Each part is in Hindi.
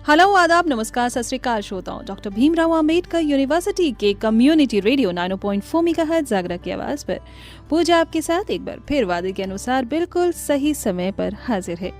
हेलो, आदाब, नमस्कार, सत श्री अकाल श्रोताओं। डॉक्टर भीमराव अंबेडकर यूनिवर्सिटी के कम्युनिटी रेडियो 90.4 मेगाहर्ट्ज जागरा की आवाज पर पूजा आपके साथ एक बार फिर वादे के अनुसार बिल्कुल सही समय पर हाजिर है।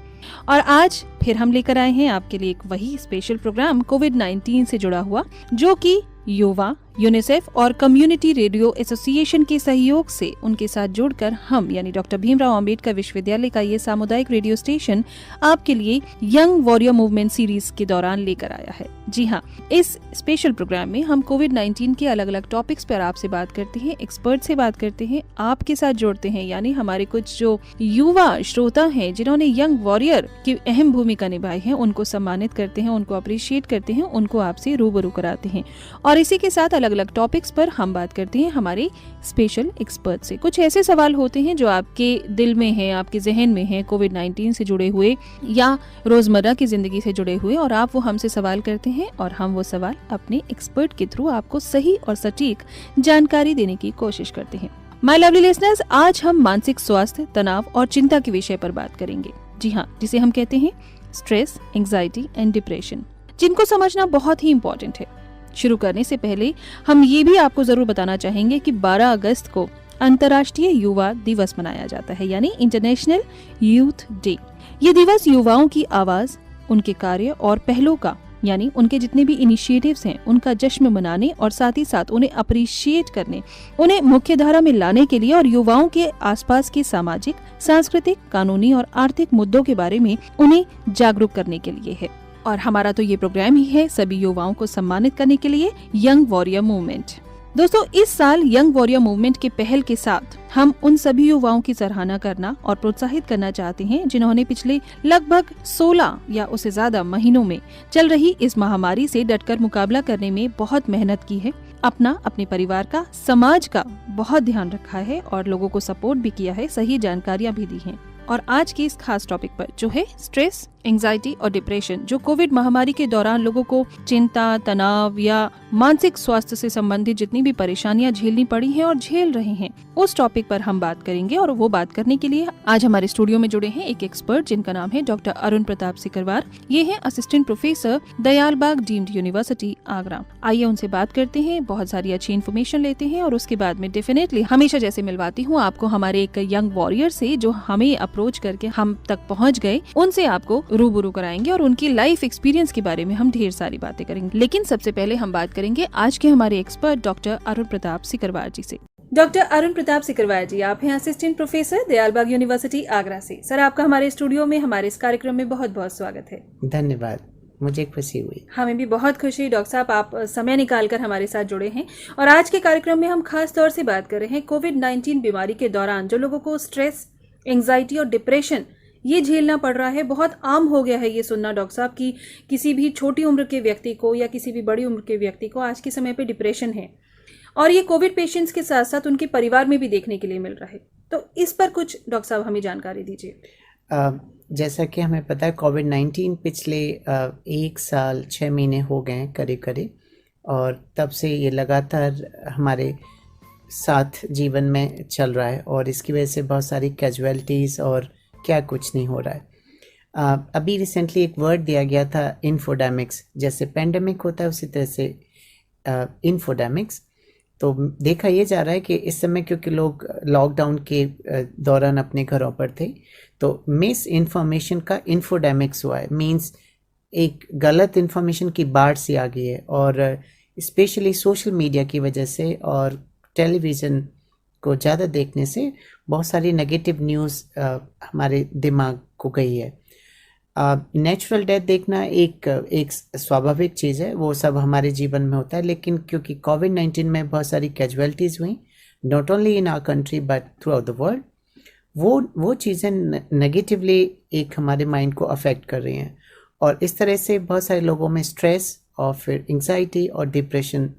और आज फिर हम लेकर आए हैं आपके लिए एक वही स्पेशल प्रोग्राम कोविड-19 से जुड़ा हुआ, जो कि युवा, यूनिसेफ और कम्युनिटी रेडियो एसोसिएशन के सहयोग से उनके साथ जुड़कर हम यानी डॉक्टर भीमराव अंबेडकर विश्वविद्यालय का ये सामुदायिक रेडियो स्टेशन आपके लिए यंग वॉरियर मूवमेंट सीरीज के दौरान लेकर आया है। जी हाँ, इस स्पेशल प्रोग्राम में हम कोविड-19 के अलग अलग टॉपिक्स पर आपसे बात करते हैं, एक्सपर्ट से बात करते हैं, आपके साथ जोड़ते हैं, यानी हमारे कुछ जो युवा श्रोता हैं जिन्होंने यंग वॉरियर की अहम भूमिका निभाई है, उनको सम्मानित करते हैं, उनको अप्रिशिएट करते हैं, उनको आपसे रूबरू कराते हैं। और इसी के साथ अलग अलग टॉपिक्स पर हम बात करते हैं हमारे स्पेशल एक्सपर्ट से। कुछ ऐसे सवाल होते हैं जो आपके दिल में हैं, आपके जहन में हैं, कोविड-19 से जुड़े हुए या रोजमर्रा की जिंदगी से जुड़े हुए, और आप वो हमसे सवाल करते हैं और हम वो सवाल अपने एक्सपर्ट के थ्रू आपको सही और सटीक जानकारी देने की कोशिश करते हैं। माय लवली लिसनर्स, आज हम मानसिक स्वास्थ्य, तनाव और चिंता के विषय पर बात करेंगे। जी हाँ, जिसे हम कहते हैं स्ट्रेस, एंजाइटी एंड डिप्रेशन, जिनको समझना बहुत ही इम्पोर्टेंट है। शुरू करने से पहले हम ये भी आपको जरूर बताना चाहेंगे कि 12 अगस्त को अंतर्राष्ट्रीय युवा दिवस मनाया जाता है, यानी इंटरनेशनल यूथ डे। ये दिवस युवाओं की आवाज, उनके कार्य और पहलों का, यानी उनके जितने भी इनिशिएटिव्स हैं, उनका जश्न मनाने और साथ ही साथ उन्हें अप्रिशिएट करने, उन्हें मुख्य धारा में लाने के लिए और युवाओं के आसपास के सामाजिक, सांस्कृतिक, कानूनी और आर्थिक मुद्दों के बारे में उन्हें जागरूक करने के लिए है। और हमारा तो ये प्रोग्राम ही है सभी युवाओं को सम्मानित करने के लिए, यंग वॉरियर मूवमेंट। दोस्तों, इस साल यंग वॉरियर मूवमेंट के पहल के साथ हम उन सभी युवाओं की सराहना करना और प्रोत्साहित करना चाहते हैं जिन्होंने पिछले लगभग 16 या उससे ज्यादा महीनों में चल रही इस महामारी से डटकर मुकाबला करने में बहुत मेहनत की है, अपने परिवार का, समाज का बहुत ध्यान रखा है और लोगों को सपोर्ट भी किया है, सही जानकारियाँ भी दी हैं। और आज के इस खास टॉपिक पर जो है स्ट्रेस, एंजाइटी और डिप्रेशन, जो कोविड महामारी के दौरान लोगों को चिंता, तनाव या मानसिक स्वास्थ्य से संबंधित जितनी भी परेशानियां झेलनी पड़ी हैं और झेल रहे हैं, उस टॉपिक पर हम बात करेंगे। और वो बात करने के लिए आज हमारे स्टूडियो में जुड़े हैं एक एक्सपर्ट जिनका नाम है डॉक्टर अरुण प्रताप सिकरवार। ये है assistant professor, Dayalbagh deemed university, Agra. आइए उनसे बात करते हैं, बहुत सारी अच्छी इन्फॉर्मेशन लेते हैं और उसके बाद में डेफिनेटली हमेशा जैसे मिलवाती हूँ आपको हमारे एक यंग वॉरियर से जो हमें अप्रोच करके हम तक पहुँच गए, उनसे आपको रूबरू कराएंगे और उनकी लाइफ एक्सपीरियंस के बारे में हम ढेर सारी बातें करेंगे। लेकिन सबसे पहले हम बात करेंगे आज के हमारे एक्सपर्ट डॉक्टर अरुण प्रताप सिकरवार जी से। डॉक्टर अरुण प्रताप सिकरवार जी, आप हैं assistant professor, Dayalbagh university, Agra से। सर, आपका हमारे स्टूडियो में हमारे इस कार्यक्रम में बहुत बहुत स्वागत है। धन्यवाद, मुझे खुशी हुई। हमें भी बहुत खुशी। डॉक्टर साहब, आप समय निकालकर हमारे साथ जुड़े हैं और आज के कार्यक्रम में हम खास तौर से बात कर रहे हैं कोविड-19 बीमारी के दौरान जो लोगों को स्ट्रेस, एंजाइटी और डिप्रेशन ये झेलना पड़ रहा है। बहुत आम हो गया है ये सुनना डॉक्टर साहब कि किसी भी छोटी उम्र के व्यक्ति को या किसी भी बड़ी उम्र के व्यक्ति को आज के समय पे डिप्रेशन है, और ये कोविड पेशेंट्स के साथ साथ उनके परिवार में भी देखने के लिए मिल रहा है। तो इस पर कुछ डॉक्टर साहब हमें जानकारी दीजिए। जैसा कि हमें पता है, कोविड-19 पिछले 1 साल 6 महीने हो गए करीब करीब, और तब से ये लगातार हमारे साथ जीवन में चल रहा है और इसकी वजह से बहुत सारी कैजुअलिटीज़ और क्या कुछ नहीं हो रहा है। अभी रिसेंटली एक वर्ड दिया गया था, इन्फोडेमिक्स। जैसे पेंडेमिक होता है उसी तरह से इन्फोडेमिक्स। तो देखा ये जा रहा है कि इस समय क्योंकि लोग लॉकडाउन के दौरान अपने घरों पर थे, तो मिस इन्फॉर्मेशन का इन्फोडेमिक्स हुआ है। मींस एक गलत इन्फॉर्मेशन की बाढ़ सी आ गई है, और स्पेशली सोशल मीडिया की वजह से और टेलीविज़न को ज़्यादा देखने से बहुत सारी नेगेटिव न्यूज़ हमारे दिमाग को गई है। नेचुरल डेथ देखना एक स्वाभाविक चीज़ है, वो सब हमारे जीवन में होता है, लेकिन क्योंकि कोविड-19 में बहुत सारी कैजुअलिटीज़ हुई, not only in our country but throughout the world, वो चीज़ें नेगेटिवली एक हमारे माइंड को अफेक्ट कर रही हैं, और इस तरह से बहुत सारे लोगों में स्ट्रेस और फिर एंग्जाइटी और डिप्रेशन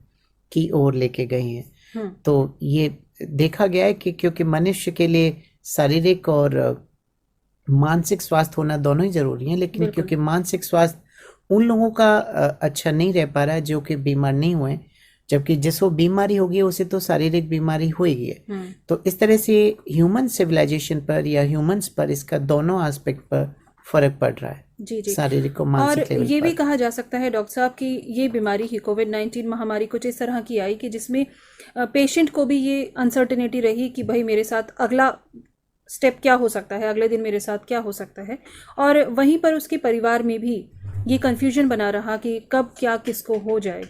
की ओर लेके गई हैं। तो ये देखा गया है कि क्योंकि मनुष्य के लिए शारीरिक और मानसिक स्वास्थ्य होना दोनों ही जरूरी है, लेकिन क्योंकि मानसिक स्वास्थ्य उन लोगों का अच्छा नहीं रह पा रहा है जो कि बीमार नहीं हुए, जबकि जिसको बीमारी होगी उसे तो शारीरिक बीमारी होगी है। तो इस तरह से ह्यूमन सिविलाइजेशन पर या ह्यूमंस पर इसका दोनों एस्पेक्ट पर फर्क पड़ रहा है, जी जी। शारीरिक और और मानसिक लेवल ये भी पर। कहा जा सकता है डॉक्टर साहब कि ये बीमारी ही कोविड-19 महामारी कुछ इस तरह की आई कि जिसमें पेशेंट को भी ये अनसर्टेनिटी रही कि भाई मेरे साथ अगला स्टेप क्या हो सकता है, अगले दिन मेरे साथ क्या हो सकता है, और वहीं पर उसके परिवार में भी ये कन्फ्यूजन बना रहा कि कब क्या किसको हो जाए।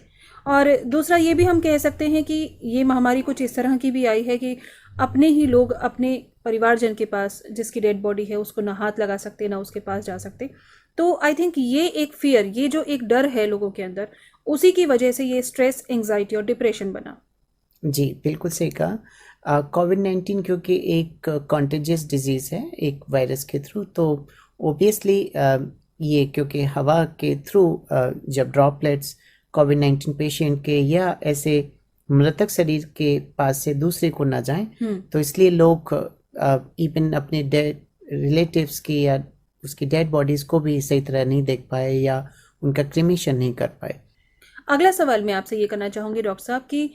और दूसरा ये भी हम कह सकते हैं कि ये महामारी कुछ इस तरह की भी आई है कि अपने ही लोग अपने परिवारजन के पास जिसकी डेड बॉडी है उसको ना हाथ लगा सकते ना उसके पास जा सकते। तो आई थिंक ये एक फियर, ये जो एक डर है लोगों के अंदर, उसी की वजह से ये स्ट्रेस, एंजाइटी और डिप्रेशन बना। जी बिल्कुल सही कहा। कोविड-19 क्योंकि एक कॉन्टेजियस डिजीज़ है एक वायरस के थ्रू, तो ओबियसली ये क्योंकि हवा के थ्रू जब ड्रॉपलेट्स कोविड-19 पेशेंट के या ऐसे मृतक शरीर के पास से दूसरे को ना जाएं, तो इसलिए लोग इवन अपने डेड रिलेटिव्स की या उसकी डेड बॉडीज़ को भी सही तरह नहीं देख पाए या उनका क्रिमेशन नहीं कर पाए। अगला सवाल मैं आपसे ये करना चाहूंगी डॉक्टर साहब कि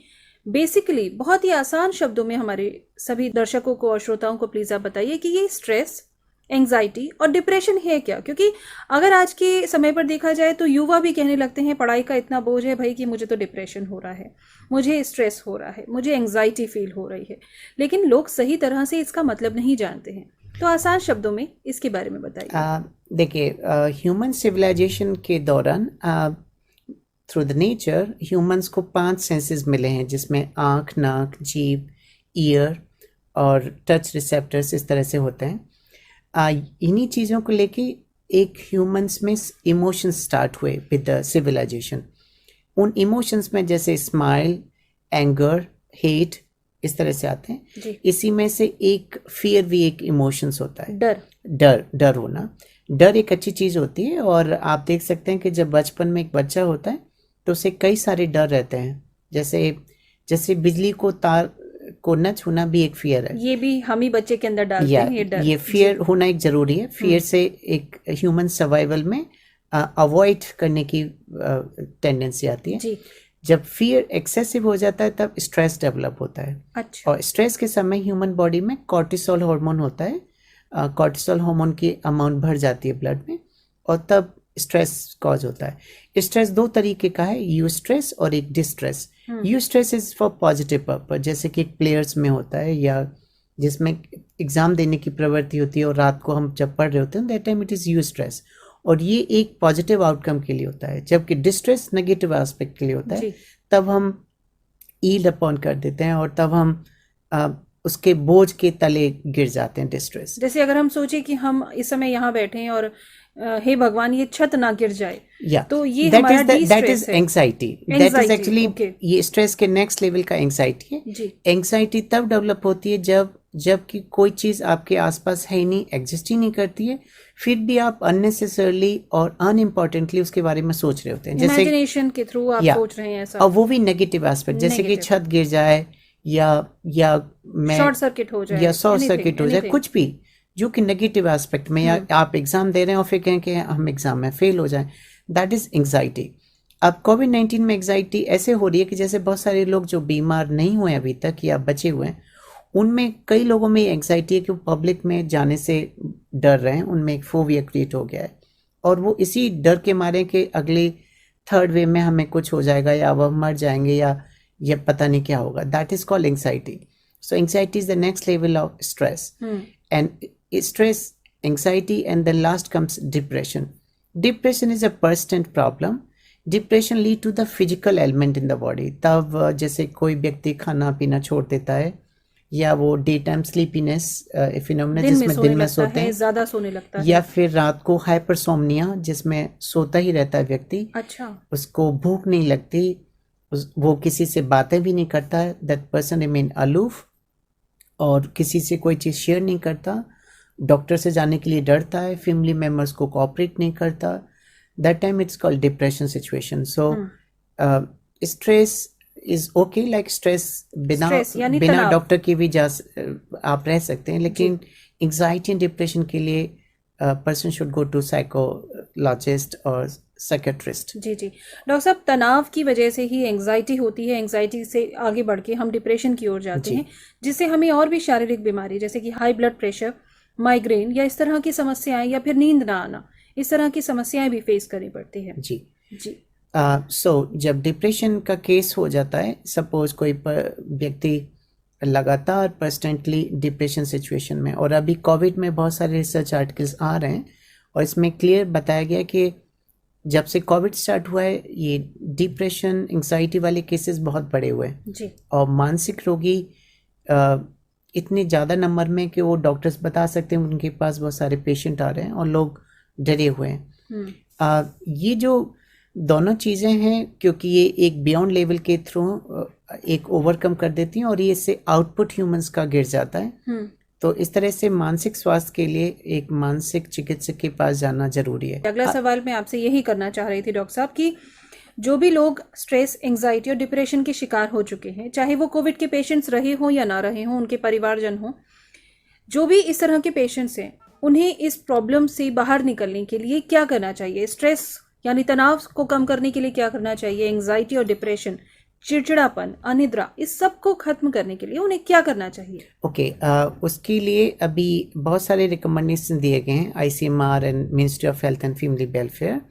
बेसिकली बहुत ही आसान शब्दों में हमारे सभी दर्शकों को और श्रोताओं को प्लीज आप बताइए कि ये स्ट्रेस, एंजाइटी और डिप्रेशन है क्या? क्योंकि अगर आज के समय पर देखा जाए तो युवा भी कहने लगते हैं पढ़ाई का इतना बोझ है भाई कि मुझे तो डिप्रेशन हो रहा है, मुझे स्ट्रेस हो रहा है, मुझे एंजाइटी फील हो रही है, लेकिन लोग सही तरह से इसका मतलब नहीं जानते हैं। तो आसान शब्दों में इसके बारे में बताइए। देखिए, ह्यूमन सिविलाइजेशन के दौरान थ्रू द नेचर ह्यूमंस को 5 सेंसेस मिले हैं, जिसमें आँख, नाक, जीभ, ईयर और टच रिसेप्टर्स इस तरह से होते हैं। इन्हीं चीज़ों को लेके एक ह्यूमंस में इमोशंस स्टार्ट हुए विद द सिविलाइजेशन। उन इमोशंस में जैसे स्माइल, एंगर, हेट इस तरह से आते हैं। जी। इसी में से एक फियर भी एक इमोशंस होता है। डर डर होना, डर एक अच्छी चीज़ होती है। और आप देख सकते हैं कि जब बचपन में एक बच्चा होता है तो उसे कई सारे डर रहते हैं, जैसे बिजली को तार को न छूना भी एक फियर है। ये भी हम ही बच्चे के अंदर डालते हैं ये डर। ये फियर होना एक जरूरी है। फियर से एक ह्यूमन सर्वाइवल में अवॉइड करने की टेंडेंसी आती है। जी। जब फियर एक्सेसिव हो जाता है तब स्ट्रेस डेवलप होता है। अच्छा। और स्ट्रेस के समय ह्यूमन बॉडी में कॉर्टिसोल हार्मोन होता है। कॉर्टिसोल हार्मोन की अमाउंट बढ़ जाती है ब्लड में और तब स्ट्रेस कॉज होता है। स्ट्रेस 2 तरीके का है, यू स्ट्रेस और एक distress. You stress is for positive purpose, जैसे कि प्लेयर्स में होता है या जिसमें एग्जाम देने की प्रवृत्ति होती है और रात को हम जब पढ़ रहे होते हैं that time it is you stress, और ये एक पॉजिटिव आउटकम के लिए होता है। जबकि डिस्ट्रेस नेगेटिव एस्पेक्ट के लिए होता है। तब हम ईल्ड अपॉन कर देते हैं और तब हम उसके बोझ के तले गिर जाते हैं। डिस्ट्रेस जैसे अगर हम सोचे कि हम इस समय यहाँ बैठे हैं और हे भगवान ये छत ना गिर जाए, तो ये हमारा that is anxiety. That is actually ये स्ट्रेस के नेक्स्ट लेवल का एंग्जाइटी है। एंग्जाइटी तब डेवलप होती है जब कि कोई चीज आपके आसपास है ही नहीं, एग्जिस्ट ही नहीं करती है, फिर भी आप अननेसेसरली और अनइम्पोर्टेंटली उसके बारे में सोच रहे होते हैं। जैसे इमेजिनेशन के थ्रू आप सोच रहे हैं ऐसा, और वो भी नेगेटिव एस्पेक्ट, जैसे कि छत गिर जाए या मैं शॉर्ट सर्किट हो जाए, कुछ भी जो कि नेगेटिव एस्पेक्ट में, या आप एग्जाम दे रहे हैं और फिर कहें कि हम एग्जाम में फेल हो जाएं, दैट इज एंग्जाइटी। अब कोविड-19 में एंग्जाइटी ऐसे हो रही है कि जैसे बहुत सारे लोग जो बीमार नहीं हुए अभी तक या बचे हुए हैं, उनमें कई लोगों में एंग्जाइटी है कि वो पब्लिक में जाने से डर रहे हैं, उनमें एक फोबिया क्रिएट हो गया है और वो इसी डर के मारे कि अगले 3rd वेव में हमें कुछ हो जाएगा या वह मर जाएंगे या पता नहीं क्या होगा। That is called anxiety. So anxiety is the next level of stress and stress, anxiety, and the last comes depression. Depression is a persistent problem. Depression lead to the physical ailment in the body. तब जैसे कोई व्यक्ति खाना पीना छोड़ देता है या वो डे टाइम स्लीपीनेस फिनोमेना जिसमें दिन में सोते हैं, ज्यादा सोने लगता है, या फिर रात को हाइपरसोमनिया जिसमें सोता ही रहता है व्यक्ति। अच्छा। उसको भूख नहीं लगती, वो किसी से बातें भी नहीं करता है, दैट पर्सन रिमेन अलूफ और किसी से कोई चीज़ शेयर नहीं करता, डॉक्टर से जाने के लिए डरता है, फैमिली मेम्बर्स को कोऑपरेट नहीं करता, that time it's called depression situation. So stress is okay, like stress बिना डॉक्टर के भी आप रह सकते हैं, लेकिन एंग्जाइटी एंड डिप्रेशन के लिए person should go to psychologist और साइकियाट्रिस्ट। जी। डॉक्टर साहब, तनाव की वजह से ही एंग्जाइटी होती है, एंग्जाइटी से आगे बढ़ के हम डिप्रेशन की ओर जाते हैं, जिससे हमें और भी शारीरिक बीमारी जैसे कि हाई ब्लड प्रेशर, माइग्रेन या इस तरह की समस्याएं, या फिर नींद ना आना, इस तरह की समस्याएं भी फेस करनी पड़ती है? जी। जी। जब डिप्रेशन का केस हो जाता है, सपोज कोई व्यक्ति लगातार पर्सटेंटली डिप्रेशन सिचुएशन में, और अभी कोविड में बहुत सारे रिसर्च आर्टिकल्स आ रहे हैं और इसमें क्लियर बताया गया कि जब से कोविड स्टार्ट हुआ है ये डिप्रेशन एंग्जाइटी वाले केसेस बहुत बढ़े हुए हैं जी। और मानसिक रोगी इतने ज़्यादा नंबर में कि वो डॉक्टर्स बता सकते हैं उनके पास बहुत सारे पेशेंट आ रहे हैं और लोग डरे हुए हैं। ये जो दोनों चीज़ें हैं, क्योंकि ये एक बियॉन्ड लेवल के थ्रू एक ओवरकम कर देती हैं और ये इससे आउटपुट ह्यूमंस का गिर जाता है। तो इस तरह से मानसिक स्वास्थ्य के लिए एक मानसिक चिकित्सक के पास जाना जरूरी है। अगला सवाल मैं आपसे यही करना चाह रही थी डॉक्टर साहब कि जो भी लोग स्ट्रेस, एंजाइटी और डिप्रेशन के शिकार हो चुके हैं, चाहे वो कोविड के पेशेंट्स रहे हों या ना रहे हों, उनके परिवारजन हों, जो भी इस तरह के पेशेंट्स हैं, उन्हें इस प्रॉब्लम से बाहर निकलने के लिए क्या करना चाहिए? स्ट्रेस यानी तनाव को कम करने के लिए क्या करना चाहिए? एंजाइटी और डिप्रेशन, चिड़चिड़ापन, अनिद्रा, इस सब को खत्म करने के लिए उन्हें क्या करना चाहिए? ओके, उसके लिए अभी बहुत सारे रिकमेंडेशन दिए गए हैं ICMR and ministry of health and family welfare.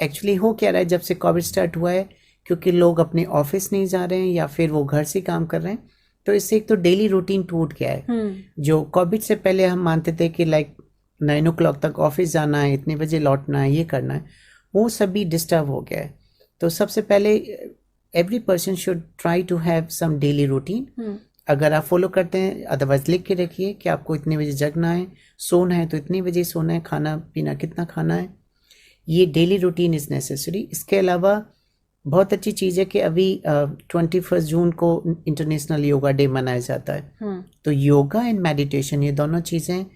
Actually हो क्या रहा है, जब से कोविड स्टार्ट हुआ है, क्योंकि लोग अपने ऑफिस नहीं जा रहे हैं या फिर वो घर से काम कर रहे हैं, तो इससे एक तो डेली रूटीन टूट गया है। जो कोविड से पहले हम मानते थे कि लाइक 9 o'clock तक ऑफिस जाना है, इतने बजे लौटना है, ये करना है, वो सभी डिस्टर्ब हो गया है। तो सबसे पहले every person should try to have some daily routine. अगर आप फॉलो करते हैं, अदरवाइज लिख के रखिए कि आपको इतने बजे जगना है, सोना है तो इतने बजे सोना है, खाना पीना कितना खाना है, ये डेली रूटीन इज़ नेसेसरी। इसके अलावा बहुत अच्छी चीज़ है कि अभी 21 जून को इंटरनेशनल योगा डे मनाया जाता है। तो योगा एंड मेडिटेशन, ये दोनों चीज़ें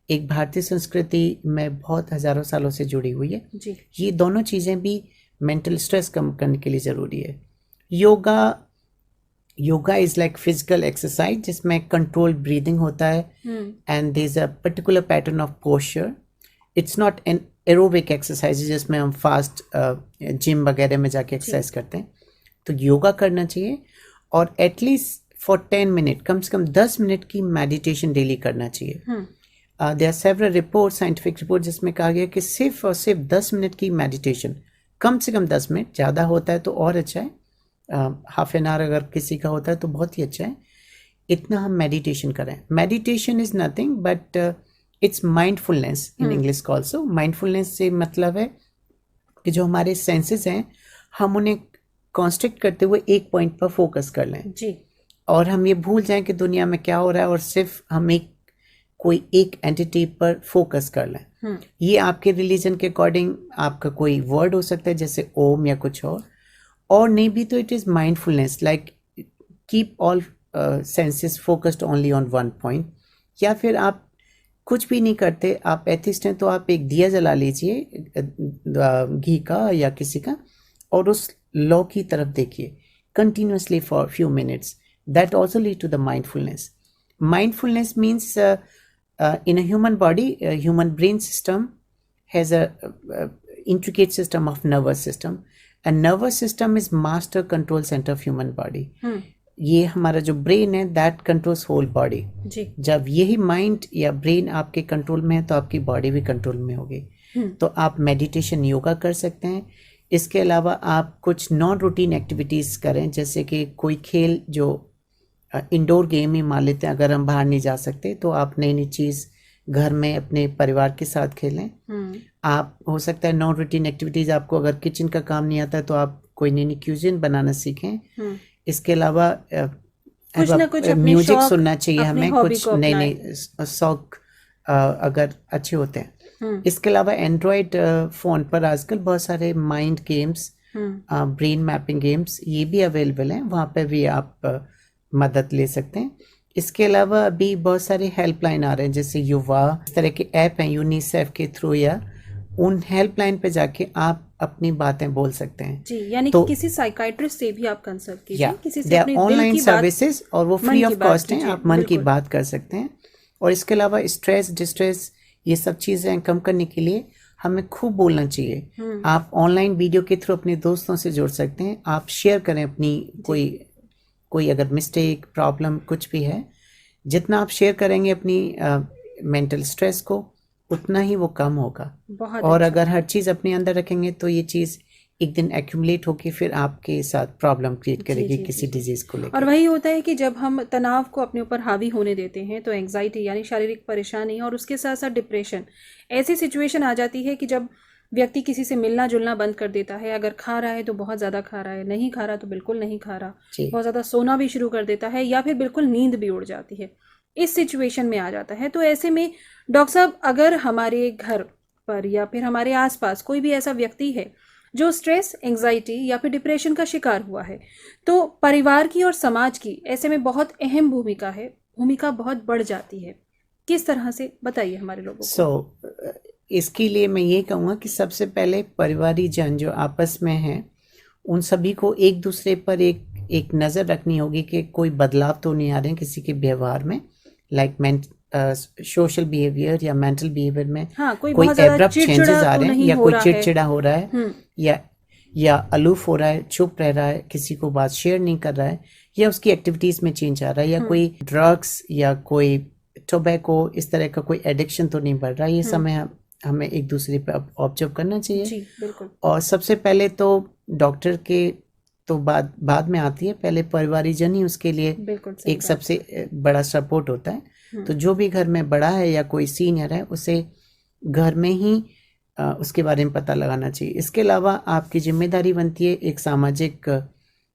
एक भारतीय संस्कृति में बहुत हज़ारों सालों से जुड़ी हुई है जी। ये दोनों चीज़ें भी मेंटल स्ट्रेस कम करने के लिए ज़रूरी है। Yoga is like physical exercise जिसमें कंट्रोल्ड ब्रीदिंग होता है and there is a particular pattern of posture. It's not an aerobic exercise जिसमें हम फास्ट जिम वगैरह में जाके एक्सरसाइज करते हैं। तो योगा करना चाहिए और एटलीस्ट फॉर 10 मिनट, कम से कम 10 मिनट की मेडिटेशन डेली करना चाहिए। There are several report, scientific report जिसमें कहा गया कि सिर्फ और सिर्फ 10 मिनट की मेडिटेशन, कम से कम 10 मिनट, ज़्यादा होता है तो और अच्छा है, हाफ एन आवर अगर किसी का होता है तो बहुत ही अच्छा है, इतना हम मेडिटेशन करें। Meditation is nothing but it's mindfulness in English also. Mindfulness से मतलब है कि जो हमारे सेंसेस हैं हम उन्हें कॉन्स्ट्रिक्ट करते हुए एक पॉइंट पर फोकस कर लें जी। और हम ये भूल जाएं कि दुनिया में क्या हो रहा है और सिर्फ हम कोई एक एंटिटी पर फोकस कर लें। ये आपके रिलीजन के अकॉर्डिंग आपका कोई वर्ड हो सकता है जैसे ओम या कुछ और नहीं भी तो it is mindfulness, like keep all senses focused only on one point. या फिर आप कुछ भी नहीं करते, आप एथिस्ट हैं तो आप एक दिया जला लीजिए घी का या किसी का और उस लॉ की तरफ देखिए continuously for few minutes. That also lead to the mindfulness. Mindfulness means in a human body, human brain system has a intricate system of nervous system. And nervous system is master control center of human body. ये हमारा जो ब्रेन है that controls whole body. जी। जब यही माइंड या ब्रेन आपके कंट्रोल में है तो आपकी बॉडी भी कंट्रोल में होगी। तो आप मेडिटेशन, योगा कर सकते हैं। इसके अलावा आप कुछ नॉन रूटीन एक्टिविटीज़ करें, जैसे कि कोई खेल जो इंडोर गेम ही मान लेते हैं, अगर हम बाहर नहीं जा सकते तो आप नई नई चीज़ घर में अपने परिवार के साथ खेलें। आप हो सकता है नॉन रूटीन एक्टिविटीज़, आपको अगर किचन का काम नहीं आता है तो आप कोई नई नई क्यूजिन बनाना सीखें। इसके अलावा कुछ ना कुछ म्यूजिक सुनना चाहिए हमें, कुछ नए नए शौक अगर अच्छे होते हैं। इसके अलावा एंड्रॉयड फ़ोन पर आजकल बहुत सारे mind games, brain mapping games ये भी अवेलेबल हैं, वहाँ पे भी आप मदद ले सकते हैं। इसके अलावा अभी बहुत सारे हेल्पलाइन आ रहे हैं जैसे युवा, इस तरह के ऐप हैं यूनिसेफ के थ्रू, या उन हेल्पलाइन पे जाके आप अपनी बातें बोल सकते हैं जी। यानी तो किसी साइकाइट्रिस्ट से भी आप कंसल्ट कीजिए, किसी से अपने ऑनलाइन सर्विसेज और वो फ्री ऑफ कॉस्ट हैं, आप मन की बात कर सकते हैं। और इसके अलावा स्ट्रेस, डिस्ट्रेस, ये सब चीज़ें कम करने के लिए हमें खूब बोलना चाहिए। आप ऑनलाइन वीडियो के थ्रू अपने दोस्तों से जुड़ सकते हैं, आप शेयर करें अपनी कोई अगर मिस्टेक, प्रॉब्लम कुछ भी है, जितना आप शेयर करेंगे अपनी मेंटल स्ट्रेस को, उतना ही वो कम होगा। बहुत और अच्छा। अगर हर चीज़ अपने अंदर रखेंगे तो ये चीज़ एक दिन एक्यूमुलेट होके फिर आपके साथ प्रॉब्लम क्रिएट जी करेगी जी किसी जी। डिजीज को और लेके। वही होता है कि जब हम तनाव को अपने ऊपर हावी होने देते हैं तो एंग्जाइटी यानी शारीरिक परेशानी और उसके साथ साथ डिप्रेशन, ऐसी सिचुएशन आ जाती है कि जब व्यक्ति किसी से मिलना जुलना बंद कर देता है। अगर खा रहा है तो बहुत ज़्यादा खा रहा है, नहीं खा रहा तो बिल्कुल नहीं खा रहा, जी बहुत ज़्यादा सोना भी शुरू कर देता है या फिर बिल्कुल नींद भी उड़ जाती है। इस सिचुएशन में आ जाता है। तो ऐसे में डॉक्टर साहब, अगर हमारे घर पर या फिर हमारे आसपास कोई भी ऐसा व्यक्ति है जो स्ट्रेस, एंग्जाइटी या फिर डिप्रेशन का शिकार हुआ है, तो परिवार की और समाज की ऐसे में बहुत अहम भूमिका है, भूमिका बहुत बढ़ जाती है। किस तरह से, बताइए हमारे लोगों को। इसके लिए मैं ये कहूँगा कि सबसे पहले परिवारी जन जो आपस में हैं उन सभी को एक दूसरे पर एक नज़र रखनी होगी कि कोई बदलाव तो नहीं आ रहे हैं किसी के व्यवहार में, लाइक सोशल बिहेवियर या मेंटल बिहेवियर में हाँ, कोई कोई बहुत ज्यादा एब्रप्ट चेंजेस चिड़चिड़ा आ तो रहे हैं नहीं या हो कोई रहा है। चिड़चिड़ा हो रहा है या अलूफ हो रहा है, चुप रह रहा है, किसी को बात शेयर नहीं कर रहा है, या उसकी एक्टिविटीज़ में चेंज आ रहा है, या कोई ड्रग्स या कोई टोबैको इस तरह का कोई एडिक्शन तो नहीं बढ़ रहा है। ये समय हमें एक दूसरे पे ऑब्जर्व करना चाहिए। जी बिल्कुल। और सबसे पहले तो डॉक्टर के तो बाद में आती है, पहले परिवारीजन ही उसके लिए बिल्कुल सही एक बात। सबसे बड़ा सपोर्ट होता है। तो जो भी घर में बड़ा है या कोई सीनियर है उसे घर में ही उसके बारे में पता लगाना चाहिए। इसके अलावा आपकी जिम्मेदारी बनती है एक सामाजिक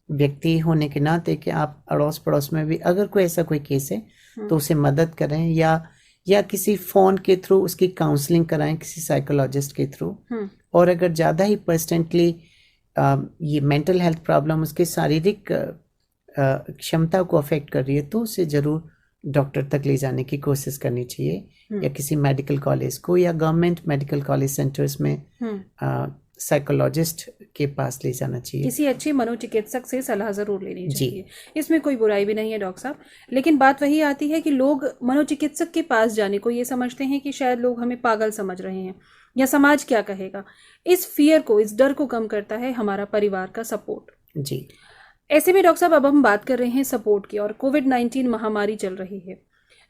व्यक्ति होने के नाते कि आप अड़ोस पड़ोस में भी अगर कोई ऐसा कोई केस है तो उसे मदद करें या किसी फ़ोन के थ्रू उसकी काउंसलिंग कराएं किसी साइकोलॉजिस्ट के थ्रू। और अगर ज़्यादा ही पर्सनेंटली ये मेंटल हेल्थ प्रॉब्लम उसके शारीरिक क्षमता को अफेक्ट कर रही है तो उसे ज़रूर डॉक्टर तक ले जाने की कोशिश करनी चाहिए, या किसी मेडिकल कॉलेज को या गवर्नमेंट मेडिकल कॉलेज सेंटर्स में साइकोलॉजिस्ट के पास ले जाना चाहिए। किसी अच्छे मनोचिकित्सक से सलाह जरूर लेनी चाहिए। इसमें कोई बुराई भी नहीं है डॉक्टर साहब, लेकिन बात वही आती है कि लोग मनोचिकित्सक के पास जाने को ये समझते हैं कि शायद लोग हमें पागल समझ रहे हैं या समाज क्या कहेगा। इस फियर को, इस डर को कम करता है हमारा परिवार का सपोर्ट। जी। ऐसे में डॉक्टर साहब अब हम बात कर रहे हैं सपोर्ट की, और कोविड-19 महामारी चल रही है,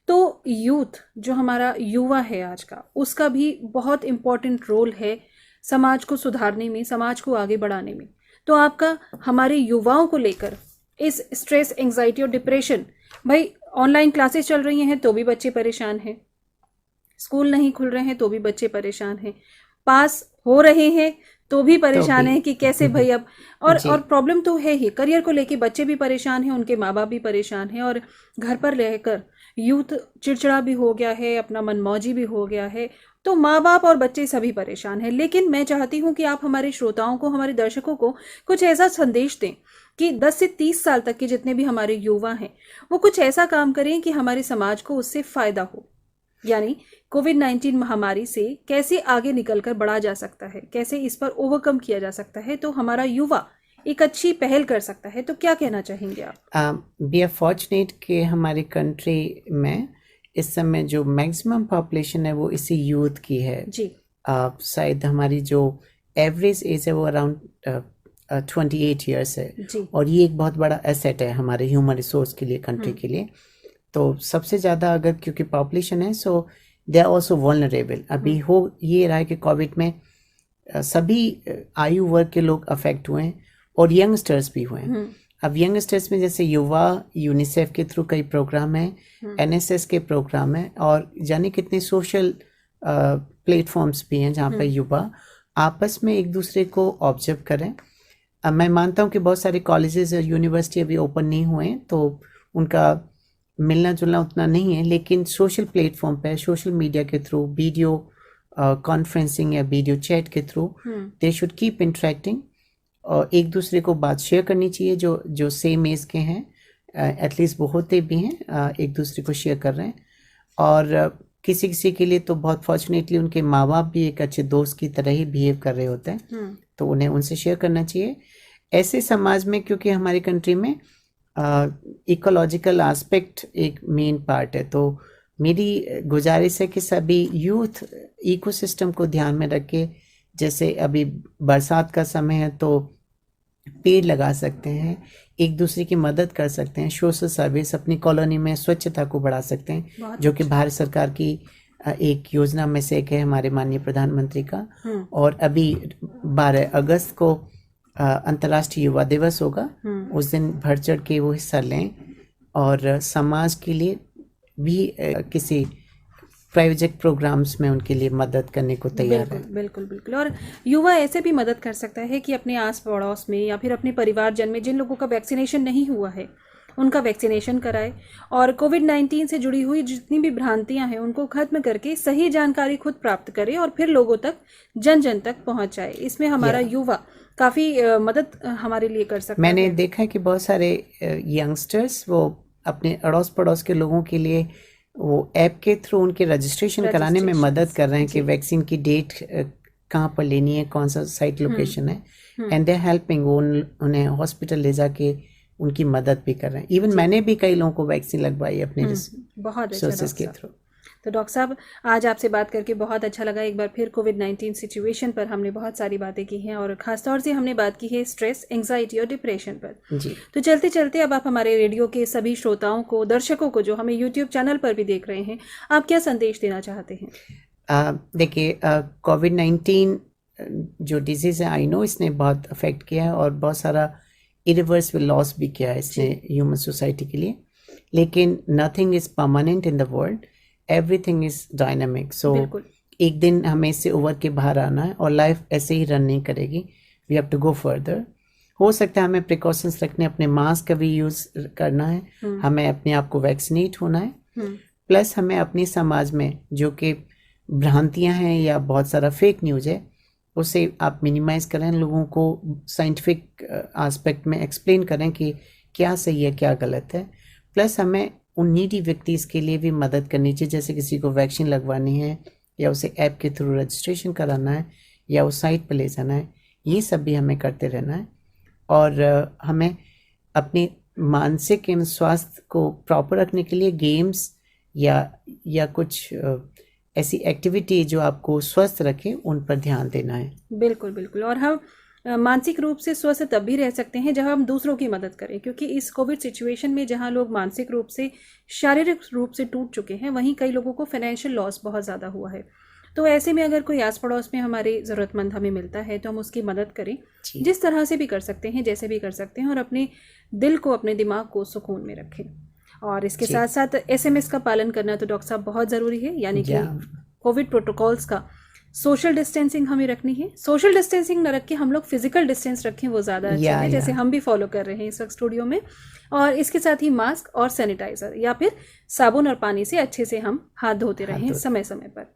तो यूथ जो हमारा युवा है आज का, उसका भी बहुत इम्पोर्टेंट रोल है समाज को सुधारने में, समाज को आगे बढ़ाने में। तो आपका हमारे युवाओं को लेकर इस स्ट्रेस, एंग्जाइटी और डिप्रेशन, भाई ऑनलाइन क्लासेस चल रही हैं तो भी बच्चे परेशान हैं, स्कूल नहीं खुल रहे हैं तो भी बच्चे परेशान हैं, पास हो रहे हैं तो भी परेशान हैं कि कैसे भाई अब, और प्रॉब्लम तो है ही, करियर को लेके बच्चे भी परेशान हैं, उनके माँ बाप भी परेशान हैं, और घर पर रहकर यूथ चिड़चिड़ा भी हो गया है, अपना मनमौजी भी हो गया है, तो माँ बाप और बच्चे सभी परेशान हैं। लेकिन मैं चाहती हूँ कि आप हमारे श्रोताओं को, हमारे दर्शकों को कुछ ऐसा संदेश दें कि 10 से 30 साल तक के जितने भी हमारे युवा हैं वो कुछ ऐसा काम करें कि हमारे समाज को उससे फायदा हो। यानी कोविड-19 महामारी से कैसे आगे निकलकर बढ़ा जा सकता है, कैसे इस पर ओवरकम किया जा सकता है, तो हमारा युवा एक अच्छी पहल कर सकता है। तो क्या कहना चाहेंगे आप? वी आर फॉर्चुनेट कि हमारी कंट्री में इस समय जो मैक्सिमम पॉपुलेशन है वो इसी यूथ की है जी। शायद हमारी जो एवरेज एज है वो अराउंड 28 ईयर्स है जी। और ये एक बहुत बड़ा एसेट है हमारे ह्यूमन रिसोर्स के लिए, कंट्री के लिए। तो सबसे ज़्यादा अगर क्योंकि पॉपुलेशन है सो दे आर ऑल्सो वल्नरेबल। अभी हो ये रहा है कि कोविड में सभी आयु वर्ग के लोग अफेक्ट हुए हैं और यंगस्टर्स भी हुए हैं। अब यंगस्टर्स में जैसे युवा यूनिसेफ के थ्रू कई प्रोग्राम हैं, एनएसएस के प्रोग्राम हैं, और जाने कितने सोशल प्लेटफॉर्म्स भी हैं जहाँ पर युवा आपस में एक दूसरे को ऑब्जर्व करें। मैं मानता हूँ कि बहुत सारे कॉलेजेस और यूनिवर्सिटी अभी ओपन नहीं हुए हैं तो उनका मिलना जुलना उतना नहीं है, लेकिन सोशल प्लेटफॉर्म पे, सोशल मीडिया के थ्रू, वीडियो कॉन्फ्रेंसिंग या वीडियो चैट के through they should keep interacting और एक दूसरे को बात शेयर करनी चाहिए। जो सेम एज के हैं, एटलीस्ट वो होते भी हैं, एक दूसरे को शेयर कर रहे हैं। और किसी किसी के लिए तो बहुत फॉर्चुनेटली उनके माँ बाप भी एक अच्छे दोस्त की तरह ही बिहेव कर रहे होते हैं, तो उन्हें उनसे शेयर करना चाहिए। ऐसे समाज में, क्योंकि हमारी कंट्री में इकोलॉजिकल एस्पेक्ट एक मेन पार्ट है, तो मेरी गुजारिश है कि सभी यूथ इकोसिस्टम को ध्यान में रख के, जैसे अभी बरसात का समय है तो पेड़ लगा सकते हैं, एक दूसरे की मदद कर सकते हैं, सोशल सर्विस, अपनी कॉलोनी में स्वच्छता को बढ़ा सकते हैं, जो कि भारत सरकार की एक योजना में से एक है हमारे माननीय प्रधानमंत्री का। और अभी 12 अगस्त को अंतर्राष्ट्रीय युवा दिवस होगा। उस दिन बढ़ चढ़ के वो हिस्सा लें और समाज के लिए भी किसी प्रायोजिक प्रोग्राम्स में उनके लिए मदद करने को तैयार है। बिल्कुल बिल्कुल। और युवा ऐसे भी मदद कर सकता है कि अपने आस पड़ोस में या फिर अपने परिवारजन में जिन लोगों का वैक्सीनेशन नहीं हुआ है उनका वैक्सीनेशन कराए और कोविड-19 से जुड़ी हुई जितनी भी भ्रांतियां हैं उनको खत्म करके सही जानकारी खुद प्राप्त करे और फिर लोगों तक जन जन तक पहुंचाए। इसमें हमारा युवा काफ़ी मदद हमारे लिए कर सकता है। मैंने देखा है कि बहुत सारे यंगस्टर्स वो अपने अड़ोस पड़ोस के लोगों के लिए वो ऐप के थ्रू उनके रजिस्ट्रेशन कराने में मदद कर रहे हैं कि वैक्सीन की डेट कहाँ पर लेनी है, कौन सा साइट लोकेशन है, एंड दे हेल्पिंग। वो उन्हें हॉस्पिटल ले जाके उनकी मदद भी कर रहे हैं। इवन मैंने भी कई लोगों को वैक्सीन लगवाई अपने रिसोर्सेज के थ्रू। तो डॉक्टर साहब आज आपसे बात करके बहुत अच्छा लगा। एक बार फिर कोविड-19 सिचुएशन पर हमने बहुत सारी बातें की हैं और खासतौर से हमने बात की है स्ट्रेस, एंग्जाइटी और डिप्रेशन पर जी। तो चलते चलते अब आप हमारे रेडियो के सभी श्रोताओं को, दर्शकों को जो हमें यूट्यूब चैनल पर भी देख रहे हैं, आप क्या संदेश देना चाहते हैं? देखिए, कोविड-19 जो डिजीज़ है, आई नो इसने बहुत अफेक्ट किया है और बहुत सारा इरिवर्सिबल लॉस भी किया है इसने ह्यूमन सोसाइटी के लिए। लेकिन nothing is permanent in the world, everything is dynamic. So एक दिन हमें इससे उभर के बाहर आना है और लाइफ ऐसे ही रन नहीं करेगी। We have to go further. हो सकता है हमें प्रिकॉशंस रखने, अपने मास्क का भी यूज़ करना है, हमें अपने आप को वैक्सीनेट होना है, प्लस हमें अपने समाज में जो कि भ्रांतियाँ हैं या बहुत सारा फेक न्यूज़ है उसे आप मिनिमाइज़ करें, लोगों को साइंटिफिक एस्पेक्ट में एक्सप्लेन करें कि क्या सही है क्या गलत है। प्लस हमें उन नीडी व्यक्तियों के लिए भी मदद करनी चाहिए, जैसे किसी को वैक्सीन लगवानी है या उसे ऐप के थ्रू रजिस्ट्रेशन कराना है या उस साइट पर ले जाना है। ये सब भी हमें करते रहना है और हमें अपने मानसिक एवं स्वास्थ्य को प्रॉपर रखने के लिए गेम्स या कुछ ऐसी एक्टिविटी जो आपको स्वस्थ रखे उन पर ध्यान देना है। बिल्कुल बिल्कुल। और हम मानसिक रूप से स्वस्थ तब भी रह सकते हैं जब हम दूसरों की मदद करें, क्योंकि इस कोविड सिचुएशन में जहां लोग मानसिक रूप से, शारीरिक रूप से टूट चुके हैं, वहीं कई लोगों को फाइनेंशियल लॉस बहुत ज़्यादा हुआ है। तो ऐसे में अगर कोई आस पड़ोस में हमारे ज़रूरतमंद हमें मिलता है तो हम उसकी मदद करें, जिस तरह से भी कर सकते हैं, जैसे भी कर सकते हैं, और अपने दिल को, अपने दिमाग को सुकून में रखें। और इसके साथ साथ SMS का पालन करना तो डॉक्टर साहब बहुत ज़रूरी है, यानी कि कोविड प्रोटोकॉल्स का सोशल डिस्टेंसिंग हमें रखनी है। सोशल डिस्टेंसिंग न रख के हम लोग फिजिकल डिस्टेंस रखें, वो ज़्यादा अच्छा है, जैसे हम भी फॉलो कर रहे हैं इस वक्त स्टूडियो में। और इसके साथ ही मास्क और सैनिटाइजर या फिर साबुन और पानी से अच्छे से हम हाथ धोते रहें समय समय पर।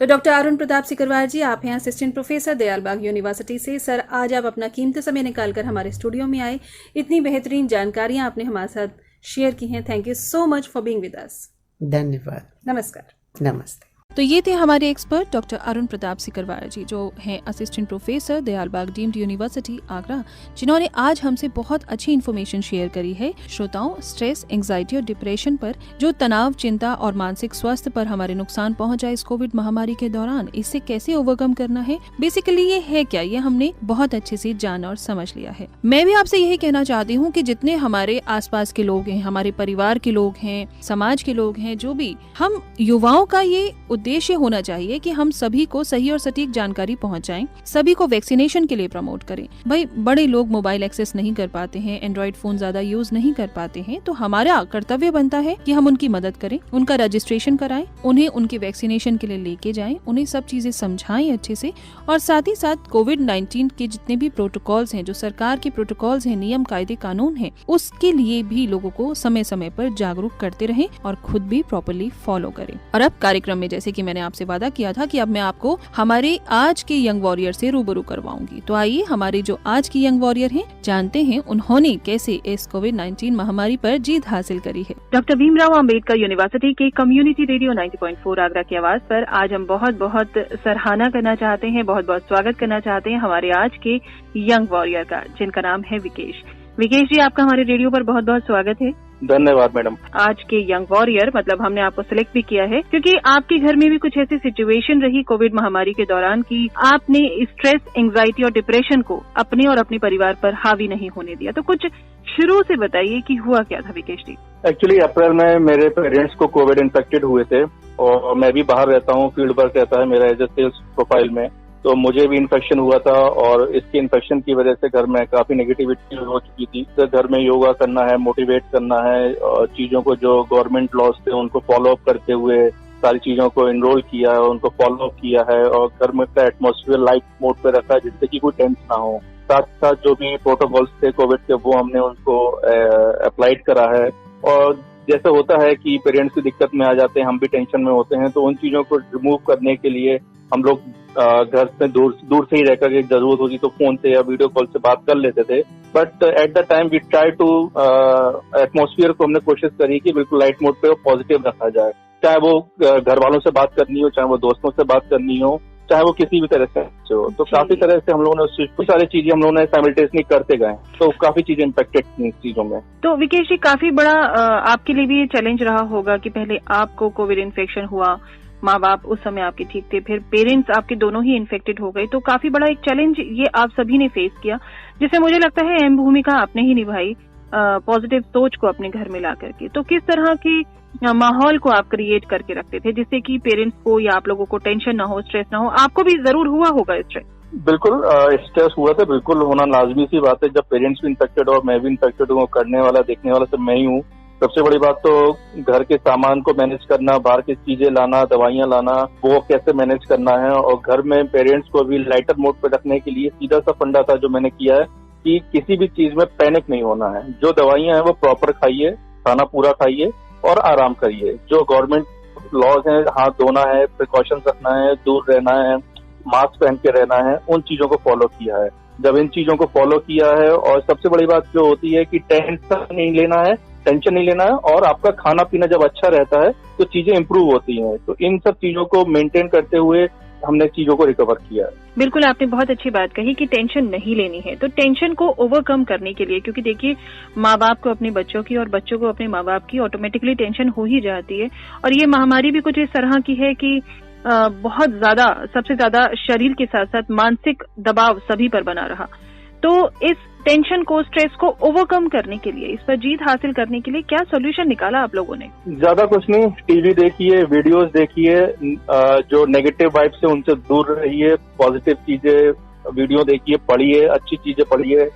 तो डॉक्टर अरुण प्रताप सिकरवार जी, आप हैं असिस्टेंट प्रोफेसर दयालबाग यूनिवर्सिटी से। सर, आज आप अपना कीमती समय निकालकर हमारे स्टूडियो में आए, इतनी बेहतरीन जानकारियां आपने हमारे साथ शेयर की हैं। Thank you so much for being with us. धन्यवाद। नमस्कार। नमस्ते। तो ये थे हमारे एक्सपर्ट डॉक्टर अरुण प्रताप सिकरवार जी, जो हैं assistant professor Dayalbagh deemed university Agra, जिन्होंने आज हमसे बहुत अच्छी इन्फॉर्मेशन शेयर करी है श्रोताओं स्ट्रेस, एंग्जाइटी और डिप्रेशन पर, जो तनाव, चिंता और मानसिक स्वास्थ्य पर हमारे नुकसान पहुंचा इस कोविड महामारी के दौरान, इससे कैसे ओवरकम करना है, बेसिकली ये है क्या, ये हमने बहुत अच्छे से जाना और समझ लिया है। मैं भी आपसे यही कहना चाहती हूँ कि जितने हमारे आसपास के लोग हैं, हमारे परिवार के लोग हैं, समाज के लोग हैं, जो भी, हम युवाओं का ये उद्देश्य होना चाहिए कि हम सभी को सही और सटीक जानकारी पहुंचाएं, सभी को वैक्सीनेशन के लिए प्रमोट करें। भाई, बड़े लोग मोबाइल एक्सेस नहीं कर पाते हैं, एंड्रॉइड फोन ज्यादा यूज नहीं कर पाते हैं, तो हमारा कर्तव्य बनता है कि हम उनकी मदद करें, उनका रजिस्ट्रेशन कराएं, उन्हें उनके वैक्सीनेशन के लिए लेके जाएं, उन्हें सब चीजें समझाएं अच्छे से, और साथ ही साथ कोविड-19 के जितने भी प्रोटोकॉल्स हैं, जो सरकार के प्रोटोकॉल्स हैं, नियम कायदे कानून है, उसके लिए भी लोगों को समय समय पर जागरूक करते रहें और खुद भी प्रॉपरली फॉलो करें। और अब कार्यक्रम में, जैसे कि मैंने आपसे वादा किया था कि अब मैं आपको हमारे आज के यंग वॉरियर से रूबरू करवाऊंगी, तो आइए हमारे जो आज की यंग वॉरियर हैं, जानते हैं उन्होंने कैसे इस कोविड-19 महामारी पर जीत हासिल करी है। डॉक्टर भीमराव अंबेडकर यूनिवर्सिटी के कम्युनिटी रेडियो 90.4 आगरा की आवाज पर आज हम बहुत बहुत सराहना करना चाहते हैं, बहुत बहुत स्वागत करना चाहते हैं हमारे आज के यंग वॉरियर का, जिनका नाम है विकेश। विकेश जी, आपका हमारे रेडियो पर बहुत बहुत स्वागत है। धन्यवाद मैडम। आज के यंग वॉरियर मतलब हमने आपको सिलेक्ट भी किया है क्योंकि आपके घर में भी कुछ ऐसी सिचुएशन रही कोविड महामारी के दौरान कि आपने स्ट्रेस, एंजाइटी और डिप्रेशन को अपने और अपने परिवार पर हावी नहीं होने दिया। तो कुछ शुरू से बताइए कि हुआ क्या था विकेश जी? एक्चुअली अप्रैल में मेरे पेरेंट्स को कोविड इन्फेक्टेड हुए थे और मैं भी बाहर रहता हूँ, फील्ड वर्क रहता है मेरा एज ए सेल्स प्रोफाइल में, तो मुझे भी इन्फेक्शन हुआ था और इसके इन्फेक्शन की वजह से घर में काफी नेगेटिविटी हो चुकी थी। तो घर में योगा करना है, मोटिवेट करना है और चीजों को जो गवर्नमेंट लॉज थे उनको फॉलो अप करते हुए सारी चीजों को इनरोल किया है, उनको फॉलो अप किया है और घर में का एटमोस्फेयर लाइट मोड पे रखा है जिससे कि कोई टेंशन ना हो। साथ साथ जो भी प्रोटोकॉल्स थे कोविड के वो हमने उनको अप्लाइड करा है। और जैसे होता है कि पेरेंट्स की दिक्कत में आ जाते हैं, हम भी टेंशन में होते हैं, तो उन चीजों को रिमूव करने के लिए हम लोग घर से दूर से ही रहकर के जरूरत होती तो फोन से या वीडियो कॉल से बात कर लेते थे। But at the time we try to atmosphere को हमने कोशिश करी कि बिल्कुल लाइट मोड पे पॉजिटिव रखा जाए, चाहे वो घर वालों से बात करनी हो, चाहे वो दोस्तों से बात करनी हो, चाहे वो किसी भी तरह से हो। तो काफी तरह से हम लोगों ने कुछ सारी चीजें हम लोगों ने साइमल्टेनियसली करते गए, तो काफी चीजें इम्पैक्टेड थी इस चीजों में। तो विकेश जी काफी बड़ा आपके लिए भी ये चैलेंज रहा होगा कि पहले आपको कोविड इन्फेक्शन हुआ, माँ बाप उस समय आपके ठीक थे, फिर पेरेंट्स आपके दोनों ही इन्फेक्टेड हो गए, तो काफी बड़ा एक चैलेंज ये आप सभी ने फेस किया, जिससे मुझे लगता है अहम भूमिका आपने ही निभाई पॉजिटिव सोच को अपने घर में ला करके। तो किस तरह के माहौल को आप क्रिएट करके रखते थे जिससे कि पेरेंट्स को या आप लोगों को टेंशन ना हो, स्ट्रेस ना हो? आपको भी जरूर हुआ होगा स्ट्रेस। बिल्कुल स्ट्रेस हुआ था, बिल्कुल होना लाजमी सी बात है। जब पेरेंट्स भी इन्फेक्टेड और मैं भी इन्फेक्टेड हूँ, करने वाला देखने वाला सब मैं ही हूँ। सबसे बड़ी बात तो घर के सामान को मैनेज करना, बाहर की चीजें लाना, दवाइयां लाना, वो कैसे मैनेज करना है। और घर में पेरेंट्स को भी लाइटर मोड पे रखने के लिए सीधा सा फंडा था जो मैंने किया है कि किसी भी चीज में पैनिक नहीं होना है। जो दवाइयां हैं वो प्रॉपर खाइए, खाना पूरा खाइए और आराम करिए। जो गवर्नमेंट लॉज हैं, हाथ धोना है, प्रिकॉशंस रखना है, दूर रहना है, मास्क पहन के रहना है, उन चीजों को फॉलो किया है। जब इन चीजों को फॉलो किया है और सबसे बड़ी बात जो होती है कि टेंशन नहीं लेना है और आपका खाना पीना जब अच्छा रहता है तो चीजें इंप्रूव होती हैं। तो इन सब चीजों को मेंटेन करते हुए हमने चीजों को रिकवर किया है। बिल्कुल, आपने बहुत अच्छी बात कही कि टेंशन नहीं लेनी है। तो टेंशन को ओवरकम करने के लिए, क्योंकि देखिए माँ बाप को अपने बच्चों की और बच्चों को अपने माँ बाप की ऑटोमेटिकली टेंशन हो ही जाती है। और ये महामारी भी कुछ इस तरह की है कि बहुत ज्यादा, सबसे ज्यादा शरीर के साथ साथ मानसिक दबाव सभी पर बना रहा। तो इस टेंशन को, स्ट्रेस को ओवरकम करने के लिए, इस पर जीत हासिल करने के लिए क्या सॉल्यूशन निकाला आप लोगों ने? ज्यादा कुछ नहीं, टीवी देखिए, वीडियोस देखिए, जो नेगेटिव वाइब से उनसे दूर रहिए, पॉजिटिव चीजें वीडियो देखिए, पढ़िए, अच्छी चीजें पढ़िए।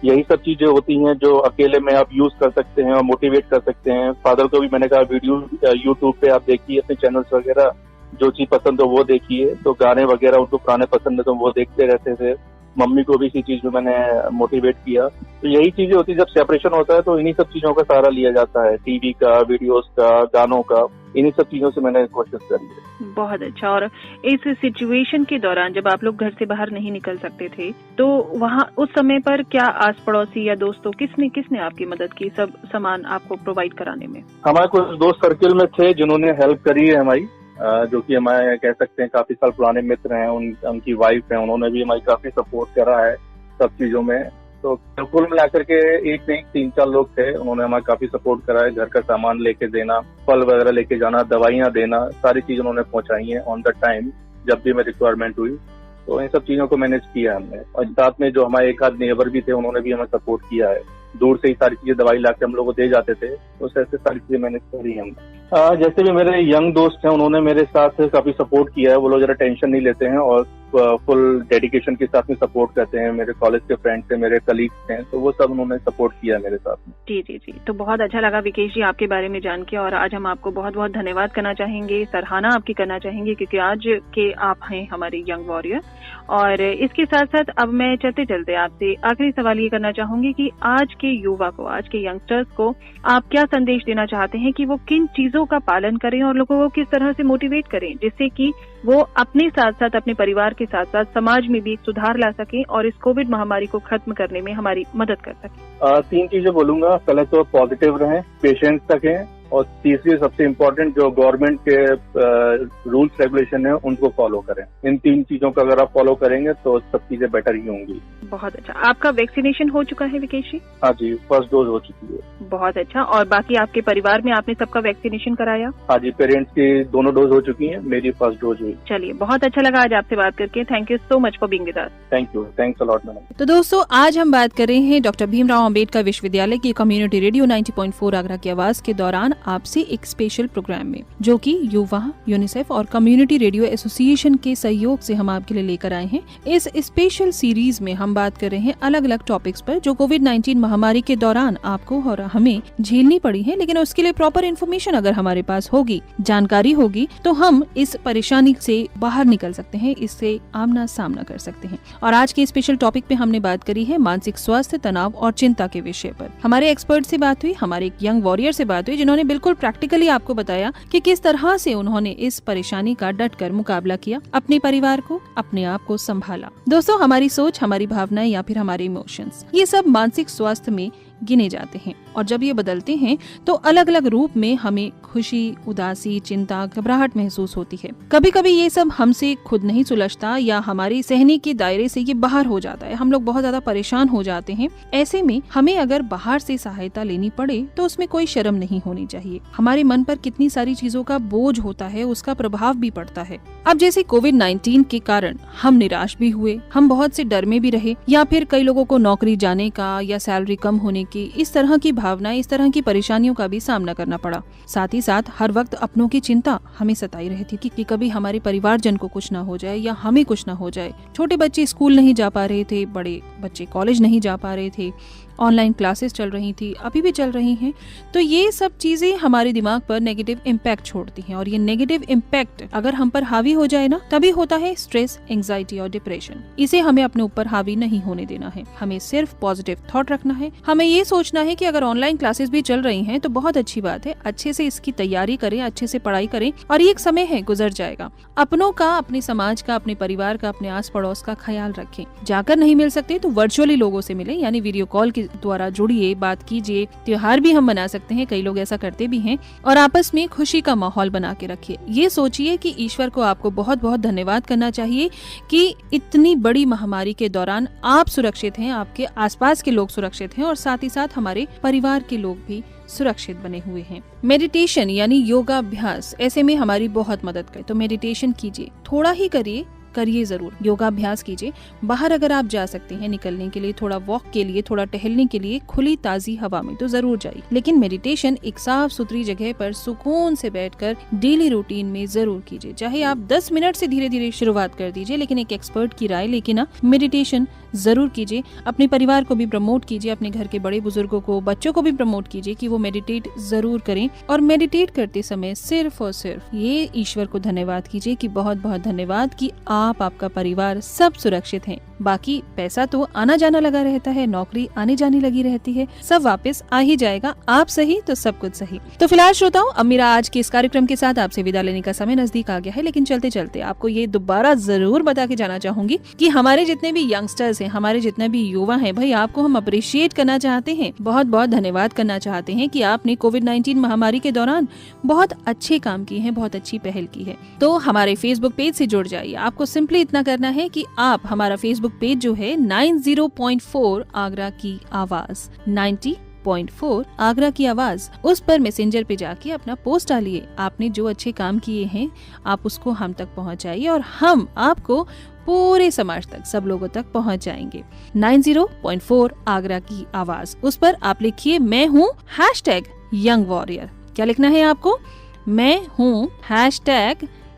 यही सब चीजें होती हैं जो अकेले में आप यूज कर सकते हैं और मोटिवेट कर सकते हैं। फादर को भी मैंने कहा वीडियो यूट्यूब पे आप देखिए, अपने चैनल्स वगैरह, जो चीज पसंद हो वो देखिए। तो गाने वगैरह उनको पुराने पसंद है तो वो देखते रहते थे। मम्मी को भी इसी चीज में मैंने मोटिवेट किया। तो यही चीजें होती है, जब सेपरेशन होता है तो इन्हीं सब चीजों का सहारा लिया जाता है, टीवी का, वीडियोस का, गानों का, इन्हीं सब चीजों से मैंने कोशिश करी है। बहुत अच्छा। और इस सिचुएशन के दौरान जब आप लोग घर से बाहर नहीं निकल सकते थे, तो वहाँ उस समय पर क्या आस पड़ोसी या दोस्तों किसने आपकी मदद की सब सामान आपको प्रोवाइड कराने में? हमारे कुछ दोस्त सर्किल में थे जिन्होंने हेल्प करी है हमारी, जो कि हमारे कह सकते हैं काफी साल पुराने मित्र हैं। उनकी वाइफ है, उन्होंने भी हमारी काफी सपोर्ट करा है सब चीजों में। तो कुल मिलाकर के एक नहीं 3-4 लोग थे, उन्होंने हमारा काफी सपोर्ट करा है। घर का सामान लेके देना, फल वगैरह लेके जाना, दवाइयां देना, सारी चीजें उन्होंने पहुंचाई हैं ऑन द टाइम जब भी मैं रिक्वायरमेंट हुई। तो इन सब चीजों को मैनेज किया हमने। और साथ में जो हमारे एक आध नेबर भी थे, उन्होंने भी हमें सपोर्ट किया है। दूर से ही सारी चीजें दवाई लाके हम लोग को दे जाते थे, तो ऐसे सारी चीजें मैनेज करी हमने। जैसे भी मेरे यंग दोस्त हैं, उन्होंने मेरे साथ काफी सपोर्ट किया है। वो लोग जरा टेंशन नहीं लेते हैं और फुल डेडिकेशन के साथ में सपोर्ट करते हैं। मेरे कॉलेज के फ्रेंड्स हैं, मेरे कलीग्स हैं, तो वो सब उन्होंने सपोर्ट किया मेरे साथ में। जी। तो बहुत अच्छा लगा विकेश जी आपके बारे में जान के, और आज हम आपको बहुत बहुत धन्यवाद करना चाहेंगे, सराहना आपकी करना चाहेंगे, क्योंकि आज के आप हैं हमारे यंग वॉरियर। और इसके साथ साथ अब मैं चलते चलते आपसे आखिरी सवाल ये करना चाहूंगी कि आज के युवा को, आज के यंगस्टर्स को आप क्या संदेश देना चाहते हैं कि वो किन चीजों का पालन करें और लोगों को किस तरह से मोटिवेट करें, जिससे कि वो अपने साथ साथ अपने परिवार के साथ साथ समाज में भी सुधार ला सकें और इस कोविड महामारी को खत्म करने में हमारी मदद कर सकें? 3 चीजें बोलूंगा। पहले तो पॉजिटिव रहें, पेशेंस रखें और तीसरी सबसे इम्पोर्टेंट जो गवर्नमेंट के रूल्स रेगुलेशन है उनको फॉलो करें। इन 3 चीजों को अगर आप फॉलो करेंगे तो सब चीजें बेटर ही होंगी। बहुत अच्छा। आपका वैक्सीनेशन हो चुका है विकेश जी? हाँ जी, फर्स्ट डोज हो चुकी है। बहुत अच्छा। और बाकी आपके परिवार में आपने सबका वैक्सीनेशन कराया? हाँ जी, पेरेंट्स की दोनों डोज हो चुकी है, मेरी फर्स्ट डोज हुई। चलिए, बहुत अच्छा लगा आज आपसे बात करके। Thank you so much for being with us. Thank you, thanks a lot madam. तो दोस्तों, आज हम बात कर रहे हैं डॉक्टर भीमराव अंबेडकर विश्वविद्यालय की कम्युनिटी रेडियो 90.4 आगरा की आवाज के दौरान आपसे एक स्पेशल प्रोग्राम में, जो कि युवा, यूनिसेफ और कम्युनिटी रेडियो एसोसिएशन के सहयोग से हम आपके लिए लेकर आए हैं। इस स्पेशल सीरीज में हम बात कर रहे हैं अलग अलग टॉपिक्स पर जो कोविड-19 महामारी के दौरान आपको और हमें झेलनी पड़ी है, लेकिन उसके लिए प्रॉपर इन्फॉर्मेशन अगर हमारे पास होगी, जानकारी होगी, तो हम इस परेशानी से बाहर निकल सकते हैं, इससे आमना सामना कर सकते हैं। और आज के स्पेशल टॉपिक पे हमने बात करी है मानसिक स्वास्थ्य, तनाव और चिंता के विषय पर। हमारे एक्सपर्ट से बात हुई, हमारे एक यंग वॉरियर से बात हुई, जिन्होंने बिल्कुल प्रैक्टिकली आपको बताया कि किस तरह से उन्होंने इस परेशानी का डटकर मुकाबला किया, अपने परिवार को, अपने आप को संभाला। दोस्तों, हमारी सोच, हमारी भावनाएं या फिर हमारे इमोशंस, ये सब मानसिक स्वास्थ्य में गिने जाते हैं। और जब ये बदलते हैं तो अलग अलग रूप में हमें खुशी, उदासी, चिंता, घबराहट महसूस होती है। कभी कभी ये सब हमसे खुद नहीं सुलझता या हमारी सहने के दायरे से ये बाहर हो जाता है, हम लोग बहुत ज्यादा परेशान हो जाते हैं। ऐसे में हमें अगर बाहर से सहायता लेनी पड़े तो उसमें कोई शर्म नहीं होनी चाहिए। हमारे मन पर कितनी सारी चीजों का बोझ होता है, उसका प्रभाव भी पड़ता है। अब जैसे कोविड-19 के कारण हम निराश भी हुए, हम बहुत से डर में भी रहे, या फिर कई लोगों को नौकरी जाने का या सैलरी कम होने की, इस तरह की भावनाएं, इस तरह की परेशानियों का भी सामना करना पड़ा। साथ ही साथ हर वक्त अपनों की चिंता हमें सताई रहती थी कि कभी हमारे परिवारजन को कुछ ना हो जाए या हमें कुछ ना हो जाए। छोटे बच्चे स्कूल नहीं जा पा रहे थे, बड़े बच्चे कॉलेज नहीं जा पा रहे थे, ऑनलाइन क्लासेस चल रही थी, अभी भी चल रही हैं। तो ये सब चीजें हमारे दिमाग पर नेगेटिव इम्पैक्ट छोड़ती हैं, और ये नेगेटिव इम्पैक्ट अगर हम पर हावी हो जाए ना, तभी होता है स्ट्रेस, एंजाइटी और डिप्रेशन। इसे हमें अपने ऊपर हावी नहीं होने देना है। हमें सिर्फ पॉजिटिव थॉट रखना है। हमें ये सोचना है कि अगर ऑनलाइन क्लासेस भी चल रही हैं तो बहुत अच्छी बात है, अच्छे से इसकी तैयारी करें, अच्छे से पढ़ाई करें, और ये एक समय है, गुजर जाएगा। अपनों का, अपने समाज का, अपने परिवार का, अपने आस पड़ोस का ख्याल रखें। जाकर नहीं मिल सकते तो वर्चुअली लोगों से मिले, यानी वीडियो कॉल के द्वारा जुड़िए, बात कीजिए। त्योहार भी हम मना सकते हैं, कई लोग ऐसा करते भी हैं, और आपस में खुशी का माहौल बना के रखिए। ये सोचिए कि ईश्वर को आपको बहुत बहुत धन्यवाद करना चाहिए कि इतनी बड़ी महामारी के दौरान आप सुरक्षित हैं, आपके आसपास के लोग सुरक्षित हैं, और साथ ही साथ हमारे परिवार के लोग भी सुरक्षित बने हुए हैं। मेडिटेशन यानी योगाभ्यास ऐसे में हमारी बहुत मदद करे, तो मेडिटेशन कीजिए, थोड़ा ही करिए जरूर, योगाभ्यास कीजिए। बाहर अगर आप जा सकते हैं निकलने के लिए, थोड़ा वॉक के लिए, थोड़ा टहलने के लिए खुली ताजी हवा में, तो जरूर जाइए। लेकिन मेडिटेशन एक साफ सुथरी जगह पर सुकून से बैठकर डेली रूटीन में जरूर कीजिए। चाहे आप 10 मिनट से धीरे धीरे शुरुआत कर दीजिए, लेकिन एक एक्सपर्ट की राय लेके ना मेडिटेशन जरूर कीजिए। अपने परिवार को भी प्रमोट कीजिए, अपने घर के बड़े बुजुर्गों को, बच्चों को भी प्रमोट कीजिए कि वो मेडिटेट जरूर करें। और मेडिटेट करते समय सिर्फ और सिर्फ ये ईश्वर को धन्यवाद कीजिए कि बहुत बहुत धन्यवाद कि आप, आपका परिवार सब सुरक्षित हैं। बाकी पैसा तो आना जाना लगा रहता है, नौकरी आने जाने लगी रहती है, सब वापस आ ही जाएगा। आप सही तो सब कुछ सही। तो फिलहाल श्रोताओं, अब मेरा आज के इस कार्यक्रम के साथ आपसे विदा लेने का समय नजदीक आ गया है, लेकिन चलते चलते आपको ये दोबारा जरूर बता के जाना चाहूंगी कि हमारे जितने भी यंगस्टर्स हैं, हमारे जितने भी युवा हैं, भाई आपको हम अप्रिशिएट करना चाहते हैं, बहुत बहुत धन्यवाद करना चाहते हैं कि आपने कोविड-19 महामारी के दौरान बहुत अच्छे काम किए हैं, बहुत अच्छी पहल की है। तो हमारे फेसबुक पेज से जुड़ जाइए। आपको सिंपली इतना करना है कि आप हमारा फेसबुक पेज जो है 90.4 आगरा की आवाज, 90.4 आगरा की आवाज, उस पर मैसेंजर पे जाके अपना पोस्ट डालिए। आपने जो अच्छे काम किए हैं आप उसको हम तक पहुंचाइए, और हम आपको पूरे समाज तक, सब लोगों तक पहुंच जाएंगे। 90.4 आगरा की आवाज, उस पर आप लिखिए मैं हूँ #यंग वॉरियर। क्या लिखना है आपको? मैं हूँ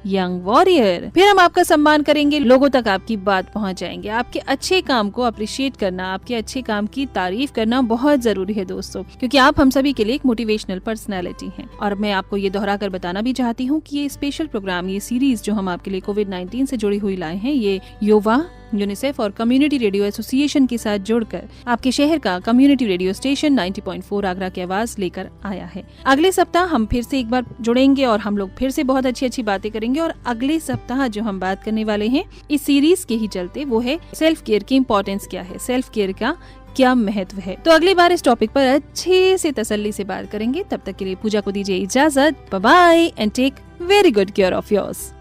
यंग वॉरियर। फिर हम आपका सम्मान करेंगे, लोगों तक आपकी बात पहुंच जाएंगे। आपके अच्छे काम को अप्रिशिएट करना, आपके अच्छे काम की तारीफ करना बहुत जरूरी है दोस्तों, क्योंकि आप हम सभी के लिए एक मोटिवेशनल पर्सनैलिटी हैं। और मैं आपको ये दोहरा कर बताना भी चाहती हूँ कि ये स्पेशल प्रोग्राम, ये सीरीज जो हम आपके लिए कोविड-19 से जुड़ी हुई लाए हैं, ये युवा, यूनिसेफ और कम्युनिटी रेडियो एसोसिएशन के साथ जुड़कर आपके शहर का कम्युनिटी रेडियो स्टेशन 90.4 आगरा की आवाज लेकर आया है। अगले सप्ताह हम फिर से एक बार जुड़ेंगे और हम लोग फिर से बहुत अच्छी अच्छी बातें करेंगे। और अगले सप्ताह जो हम बात करने वाले हैं इस सीरीज के ही चलते, वो है सेल्फ केयर की इम्पोर्टेंस क्या है, सेल्फ केयर का क्या महत्व है। तो अगली बार इस टॉपिक पर अच्छे से तसल्ली से बात करेंगे। तब तक के लिए पूजा को दीजिए इजाजत। Bye bye and take very good care of yours.